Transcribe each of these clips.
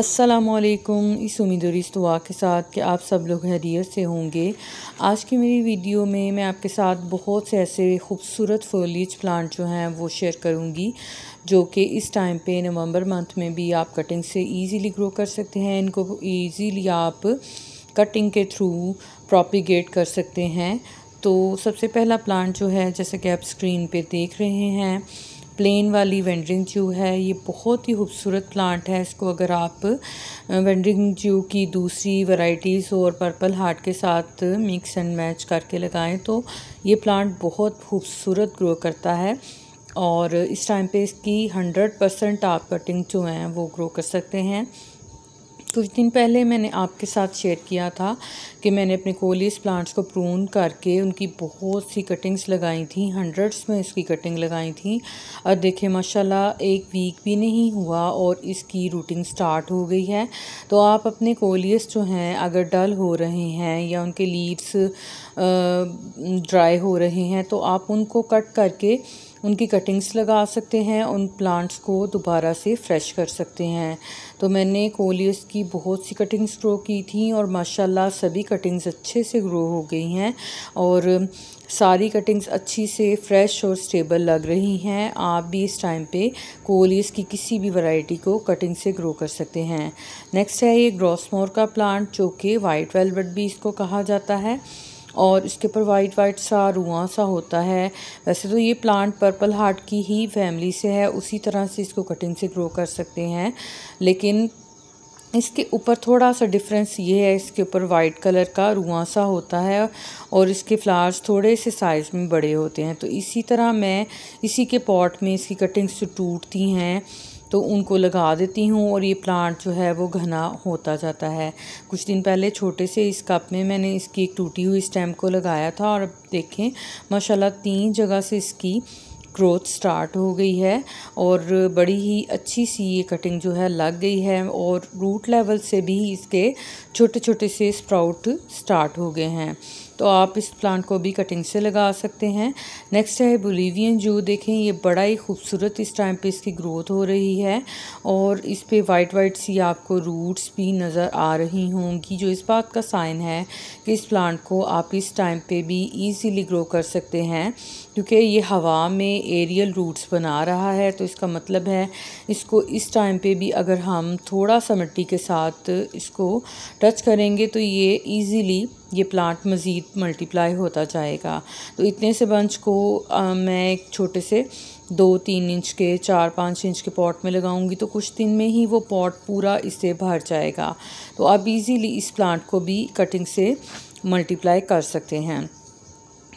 अस्सलामुअलैकुम। इस उम्मीद और इस दुआ के साथ कि आप सब लोग खैरियत से होंगे। आज की मेरी वीडियो में मैं आपके साथ बहुत से ऐसे खूबसूरत फॉलिएज प्लांट जो हैं वो शेयर करूंगी, जो कि इस टाइम पे नवंबर मंथ में भी आप कटिंग से इजीली ग्रो कर सकते हैं। इनको इजीली आप कटिंग के थ्रू प्रोपिगेट कर सकते हैं। तो सबसे पहला प्लांट जो है, जैसे कि आप स्क्रीन पे देख रहे हैं, प्लेन वाली वेंडरिंग जू है। ये बहुत ही खूबसूरत प्लांट है। इसको अगर आप वेंडरिंग जू की दूसरी वैरायटीज़ और पर्पल हार्ट के साथ मिक्स एंड मैच करके लगाएं तो ये प्लांट बहुत खूबसूरत ग्रो करता है। और इस टाइम पे इसकी 100% आप कटिंग जो हैं वो ग्रो कर सकते हैं। कुछ दिन पहले मैंने आपके साथ शेयर किया था कि मैंने अपने कोलियस प्लांट्स को प्रून करके उनकी बहुत सी कटिंग्स लगाई थी, हंड्रेड्स में इसकी कटिंग लगाई थी। और देखें माशाल्लाह एक वीक भी नहीं हुआ और इसकी रूटिंग स्टार्ट हो गई है। तो आप अपने कोलियस जो हैं अगर डल हो रहे हैं या उनके लीव्स ड्राई हो रहे हैं तो आप उनको कट करके उनकी कटिंग्स लगा सकते हैं, उन प्लांट्स को दोबारा से फ्रेश कर सकते हैं। तो मैंने कोलियस की बहुत सी कटिंग्स ग्रो की थी और माशाल्लाह सभी कटिंग्स अच्छे से ग्रो हो गई हैं और सारी कटिंग्स अच्छी से फ्रेश और स्टेबल लग रही हैं। आप भी इस टाइम पे कोलियस की किसी भी वैरायटी को कटिंग से ग्रो कर सकते हैं। नेक्स्ट है ये ग्रॉसमोर का प्लांट, जो कि वाइट वेलवेट भी इसको कहा जाता है और इसके ऊपर वाइट वाइट सा रुआं सा होता है। वैसे तो ये प्लांट पर्पल हार्ट की ही फैमिली से है, उसी तरह से इसको कटिंग से ग्रो कर सकते हैं, लेकिन इसके ऊपर थोड़ा सा डिफरेंस ये है, इसके ऊपर वाइट कलर का रुआं सा होता है और इसके फ्लावर्स थोड़े से साइज़ में बड़े होते हैं। तो इसी तरह मैं इसी के पॉट में इसकी कटिंग्स जो टूटती हैं तो उनको लगा देती हूँ और ये प्लांट जो है वो घना होता जाता है। कुछ दिन पहले छोटे से इस कप में मैंने इसकी एक टूटी हुई स्टेम को लगाया था और अब देखें माशाल्लाह 3 जगह से इसकी ग्रोथ स्टार्ट हो गई है और बड़ी ही अच्छी सी ये कटिंग जो है लग गई है और रूट लेवल से भी इसके छोटे छोटे से स्प्राउट स्टार्ट हो गए हैं। तो आप इस प्लांट को भी कटिंग से लगा सकते हैं। नेक्स्ट है बोलिवियन जू। देखें ये बड़ा ही खूबसूरत इस टाइम पे इसकी ग्रोथ हो रही है और इस पे वाइट वाइट सी आपको रूट्स भी नज़र आ रही होंगी, जो इस बात का साइन है कि इस प्लांट को आप इस टाइम पे भी इजीली ग्रो कर सकते हैं, क्योंकि ये हवा में एरियल रूट्स बना रहा है। तो इसका मतलब है इसको इस टाइम पे भी अगर हम थोड़ा सा मिट्टी के साथ इसको टच करेंगे तो ये ईज़िली ये प्लांट मज़ीद मल्टीप्लाई होता जाएगा। तो इतने से बंच को मैं एक छोटे से 2-3 इंच के 4-5 इंच के पॉट में लगाऊंगी तो कुछ दिन में ही वो पॉट पूरा इससे भर जाएगा। तो आप इजीली इस प्लांट को भी कटिंग से मल्टीप्लाई कर सकते हैं।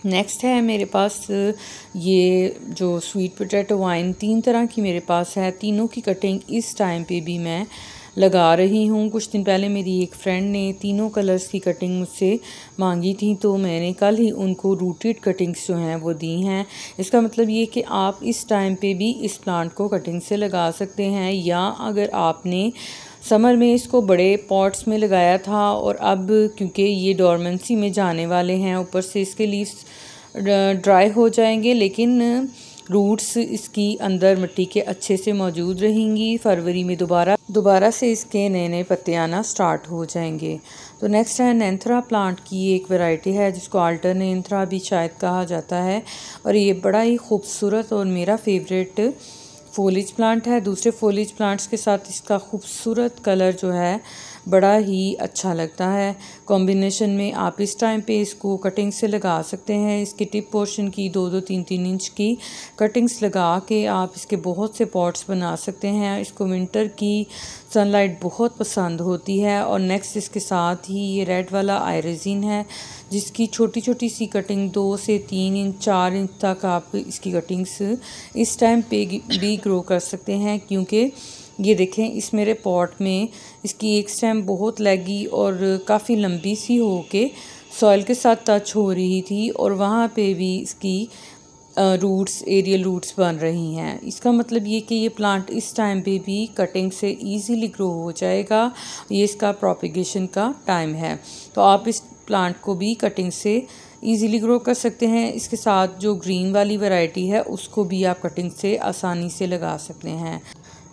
नेक्स्ट है मेरे पास ये जो स्वीट पोटैटो वाइन, 3 तरह की मेरे पास है। तीनों की कटिंग इस टाइम पे भी मैं लगा रही हूँ। कुछ दिन पहले मेरी एक फ्रेंड ने तीनों कलर्स की कटिंग मुझसे मांगी थी, तो मैंने कल ही उनको रूटेड कटिंग्स जो हैं वो दी हैं। इसका मतलब ये कि आप इस टाइम पे भी इस प्लांट को कटिंग से लगा सकते हैं, या अगर आपने समर में इसको बड़े पॉट्स में लगाया था और अब क्योंकि ये डोरमेंसी में जाने वाले हैं, ऊपर से इसके लीव्स ड्राई हो जाएंगे लेकिन रूट्स इसकी अंदर मिट्टी के अच्छे से मौजूद रहेंगी। फरवरी में दोबारा से इसके नए नए पत्ते आना स्टार्ट हो जाएंगे। तो नेक्स्ट है नेंथरा प्लांट की एक वैरायटी है जिसको अल्टरनेंथरा भी शायद कहा जाता है और ये बड़ा ही खूबसूरत और मेरा फेवरेट फॉलिएज प्लांट है। दूसरे फॉलिएज प्लांट्स के साथ इसका खूबसूरत कलर जो है बड़ा ही अच्छा लगता है। कॉम्बिनेशन में आप इस टाइम पे इसको कटिंग से लगा सकते हैं। इसके टिप पोर्शन की 2-2 3-3 इंच की कटिंग्स लगा के आप इसके बहुत से पॉट्स बना सकते हैं। इसको विंटर की सनलाइट बहुत पसंद होती है। और नेक्स्ट इसके साथ ही ये रेड वाला आयरजिन है जिसकी छोटी छोटी सी कटिंग 2 से 3 इंच 4 इंच तक आप इसकी कटिंग्स इस टाइम पे भी ग्रो कर सकते हैं, क्योंकि ये देखें इस मेरे पॉट में इसकी एक स्टेम बहुत लैगी और काफ़ी लंबी सी हो के सॉइल के साथ टच हो रही थी और वहाँ पे भी इसकी रूट्स एरियल रूट्स बन रही हैं। इसका मतलब ये कि ये प्लांट इस टाइम पे भी कटिंग से इजीली ग्रो हो जाएगा। ये इसका प्रोपिगेशन का टाइम है, तो आप इस प्लांट को भी कटिंग से इजीली ग्रो कर सकते हैं। इसके साथ जो ग्रीन वाली वैरायटी है उसको भी आप कटिंग से आसानी से लगा सकते हैं।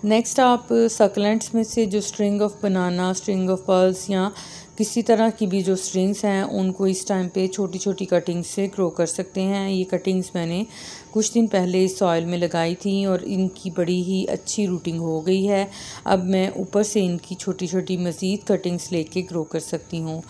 नेक्स्ट आप सकलेंट्स में से जो string of banana, string of pearls या किसी तरह की भी जो स्ट्रिंग्स हैं उनको इस टाइम पे छोटी छोटी कटिंग्स से ग्रो कर सकते हैं। ये कटिंग्स मैंने कुछ दिन पहले सॉइल में लगाई थी और इनकी बड़ी ही अच्छी रूटिंग हो गई है। अब मैं ऊपर से इनकी छोटी छोटी मज़ीद कटिंग्स लेके ग्रो कर सकती हूँ।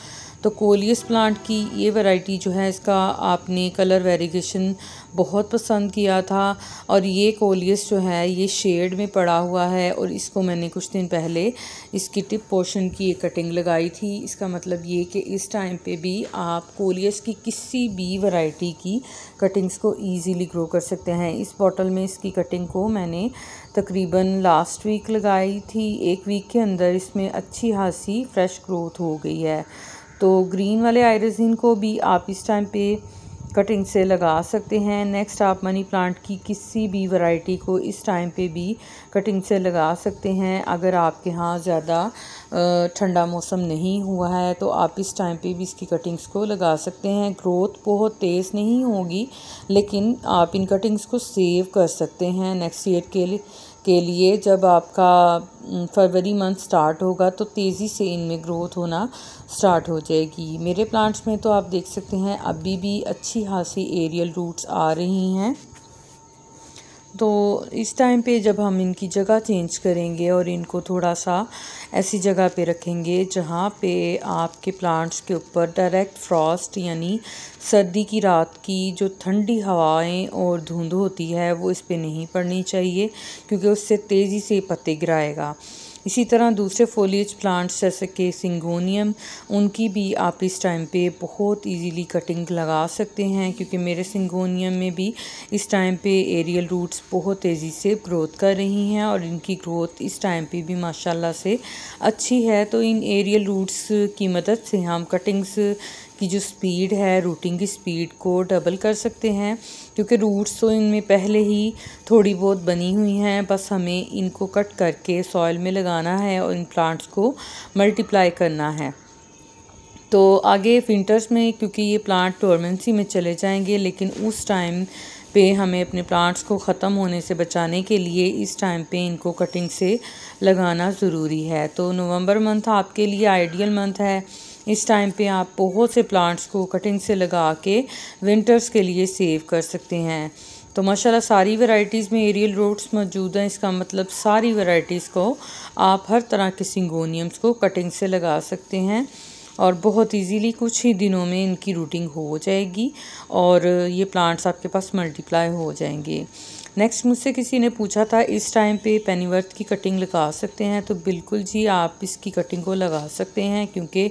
तो कोलियस प्लांट की ये वैरायटी जो है, इसका आपने कलर वेरिएशन बहुत पसंद किया था और ये कोलियस जो है ये शेड में पड़ा हुआ है और इसको मैंने कुछ दिन पहले इसकी टिप पोर्शन की एक कटिंग लगाई थी। इसका मतलब ये कि इस टाइम पे भी आप कोलियस की किसी भी वैरायटी की कटिंग्स को इजीली ग्रो कर सकते हैं। इस बॉटल में इसकी कटिंग को मैंने तकरीबन लास्ट वीक लगाई थी। एक वीक के अंदर इसमें अच्छी खासी फ्रेश ग्रोथ हो गई है। तो ग्रीन वाले आयरजिन को भी आप इस टाइम पे कटिंग से लगा सकते हैं। नेक्स्ट आप मनी प्लांट की किसी भी वैरायटी को इस टाइम पे भी कटिंग से लगा सकते हैं। अगर आपके यहाँ ज़्यादा ठंडा मौसम नहीं हुआ है तो आप इस टाइम पे भी इसकी कटिंग्स को लगा सकते हैं। ग्रोथ बहुत तेज़ नहीं होगी लेकिन आप इन कटिंग्स को सेव कर सकते हैं नेक्स्ट ईयर के लिए। जब आपका फरवरी मंथ स्टार्ट होगा तो तेज़ी से इनमें ग्रोथ होना स्टार्ट हो जाएगी। मेरे प्लांट्स में तो आप देख सकते हैं अभी भी अच्छी खासी एरियल रूट्स आ रही हैं। तो इस टाइम पे जब हम इनकी जगह चेंज करेंगे और इनको थोड़ा सा ऐसी जगह पे रखेंगे जहाँ पे आपके प्लांट्स के ऊपर डायरेक्ट फ्रॉस्ट यानी सर्दी की रात की जो ठंडी हवाएं और धुंध होती है वो इस पे नहीं पड़नी चाहिए, क्योंकि उससे तेज़ी से पत्ते गिराएगा। इसी तरह दूसरे फोलिएज प्लांट्स जैसे कि सिंगोनियम, उनकी भी आप इस टाइम पे बहुत इजीली कटिंग लगा सकते हैं, क्योंकि मेरे सिंगोनियम में भी इस टाइम पे एरियल रूट्स बहुत तेज़ी से ग्रोथ कर रही हैं और इनकी ग्रोथ इस टाइम पे भी माशाल्लाह से अच्छी है। तो इन एरियल रूट्स की मदद से हम कटिंग्स की जो स्पीड है, रूटिंग की स्पीड को डबल कर सकते हैं, क्योंकि रूट्स तो इनमें पहले ही थोड़ी बहुत बनी हुई हैं। बस हमें इनको कट करके सॉइल में लगाना है और इन प्लांट्स को मल्टीप्लाई करना है। तो आगे विंटर्स में क्योंकि ये प्लांट डोरमेंसी में चले जाएंगे, लेकिन उस टाइम पे हमें अपने प्लांट्स को ख़त्म होने से बचाने के लिए इस टाइम पे इनको कटिंग से लगाना ज़रूरी है। तो नवंबर मंथ आपके लिए आइडियल मंथ है। इस टाइम पे आप बहुत से प्लांट्स को कटिंग से लगा के विंटर्स के लिए सेव कर सकते हैं। तो माशाल्लाह सारी वैरायटीज़ में एरियल रूट्स मौजूद हैं। इसका मतलब सारी वैरायटीज़ को आप हर तरह के सिंगोनियम्स को कटिंग से लगा सकते हैं और बहुत इजीली कुछ ही दिनों में इनकी रूटिंग हो जाएगी और ये प्लांट्स आपके पास मल्टीप्लाई हो जाएंगे। नेक्स्ट मुझसे किसी ने पूछा था इस टाइम पे पेनीवर्थ की कटिंग लगा सकते हैं, तो बिल्कुल जी आप इसकी कटिंग को लगा सकते हैं, क्योंकि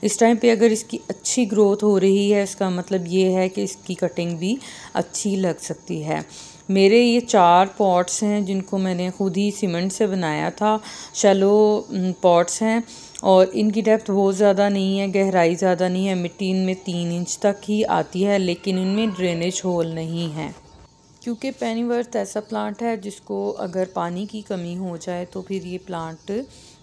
इस टाइम पे अगर इसकी अच्छी ग्रोथ हो रही है इसका मतलब ये है कि इसकी कटिंग भी अच्छी लग सकती है। मेरे ये 4 पॉट्स हैं जिनको मैंने खुद ही सीमेंट से बनाया था। शैलो पॉट्स हैं और इनकी डेप्थ बहुत ज़्यादा नहीं है, गहराई ज़्यादा नहीं है। मिट्टी इनमें 3 इंच तक ही आती है, लेकिन इनमें ड्रेनेज होल नहीं है, क्योंकि पेनीवर्थ ऐसा प्लांट है जिसको अगर पानी की कमी हो जाए तो फिर ये प्लांट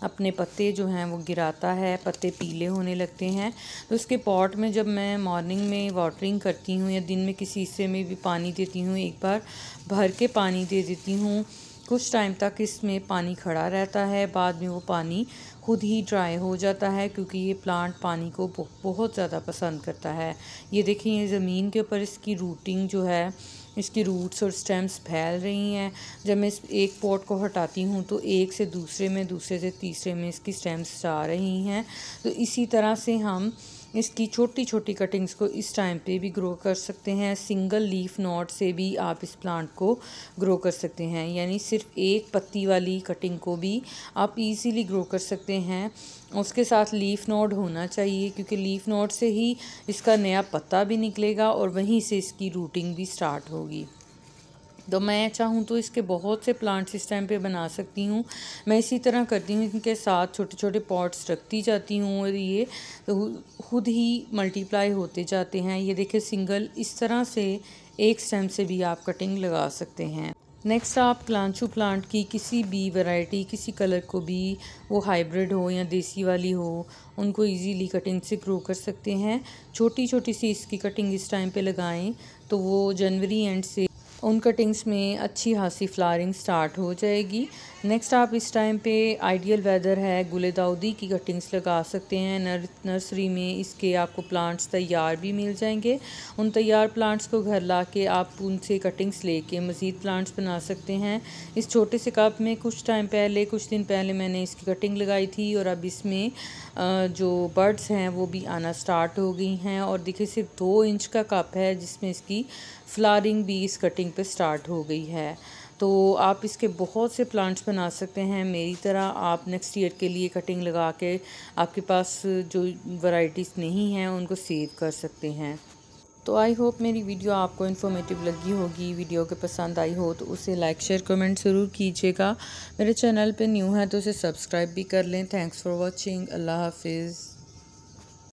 अपने पत्ते जो हैं वो गिराता है, पत्ते पीले होने लगते हैं। तो उसके पॉट में जब मैं मॉर्निंग में वाटरिंग करती हूँ या दिन में किसी हिस्से में भी पानी देती हूँ, एक बार भर के पानी दे देती हूँ। कुछ टाइम तक इसमें पानी खड़ा रहता है, बाद में वो पानी खुद ही ड्राई हो जाता है, क्योंकि ये प्लांट पानी को बहुत ज़्यादा पसंद करता है। ये देखिए ये ज़मीन के ऊपर इसकी रूटिंग जो है, इसकी रूट्स और स्टेम्स फैल रही हैं। जब मैं इस एक पॉट को हटाती हूँ तो एक से दूसरे में, दूसरे से तीसरे में इसकी स्टेम्स जा रही हैं। तो इसी तरह से हम इसकी छोटी छोटी कटिंग्स को इस टाइम पे भी ग्रो कर सकते हैं। सिंगल लीफ नॉट से भी आप इस प्लांट को ग्रो कर सकते हैं, यानी सिर्फ एक पत्ती वाली कटिंग को भी आप इजीली ग्रो कर सकते हैं। उसके साथ लीफ नोड होना चाहिए, क्योंकि लीफ नोड से ही इसका नया पत्ता भी निकलेगा और वहीं से इसकी रूटिंग भी स्टार्ट होगी। तो मैं चाहूँ तो इसके बहुत से प्लांट्स इस टाइम पे बना सकती हूँ। मैं इसी तरह करती हूँ, इनके साथ छोटे छोटे पॉट्स रखती जाती हूँ और ये खुद ही मल्टीप्लाई होते जाते हैं। ये देखिए सिंगल इस तरह से एक स्टेम से भी आप कटिंग लगा सकते हैं। नेक्स्ट आप क्लांचू प्लांट की किसी भी वैरायटी, किसी कलर को भी, वो हाइब्रिड हो या देसी वाली हो, उनको इजीली कटिंग से ग्रो कर सकते हैं। छोटी छोटी सी इसकी कटिंग इस टाइम पे लगाएं तो वो जनवरी एंड से उन कटिंग्स में अच्छी खासी फ्लावरिंग स्टार्ट हो जाएगी। नेक्स्ट आप इस टाइम पे आइडियल वेदर है, गुले दाऊदी की कटिंग्स लगा सकते हैं। नर्सरी में इसके आपको प्लांट्स तैयार भी मिल जाएंगे। उन तैयार प्लांट्स को घर ला के आप उनसे कटिंग्स लेके मज़ीद प्लांट्स बना सकते हैं। इस छोटे से कप में कुछ दिन पहले मैंने इसकी कटिंग लगाई थी और अब इसमें जो बर्ड्स हैं वो भी आना स्टार्ट हो गई हैं। और देखिए सिर्फ 2 इंच का कप है जिसमें इसकी फ्लावरिंग भी इस कटिंग पे स्टार्ट हो गई है। तो आप इसके बहुत से प्लांट्स बना सकते हैं। मेरी तरह आप नेक्स्ट ईयर के लिए कटिंग लगा के आपके पास जो वैरायटीज़ नहीं हैं उनको सेव कर सकते हैं। तो आई होप मेरी वीडियो आपको इन्फॉर्मेटिव लगी होगी। वीडियो के पसंद आई हो तो उसे लाइक शेयर कमेंट ज़रूर कीजिएगा। मेरे चैनल पे न्यू है तो उसे सब्सक्राइब भी कर लें। Thanks for watching. अल्लाह हाफिज़।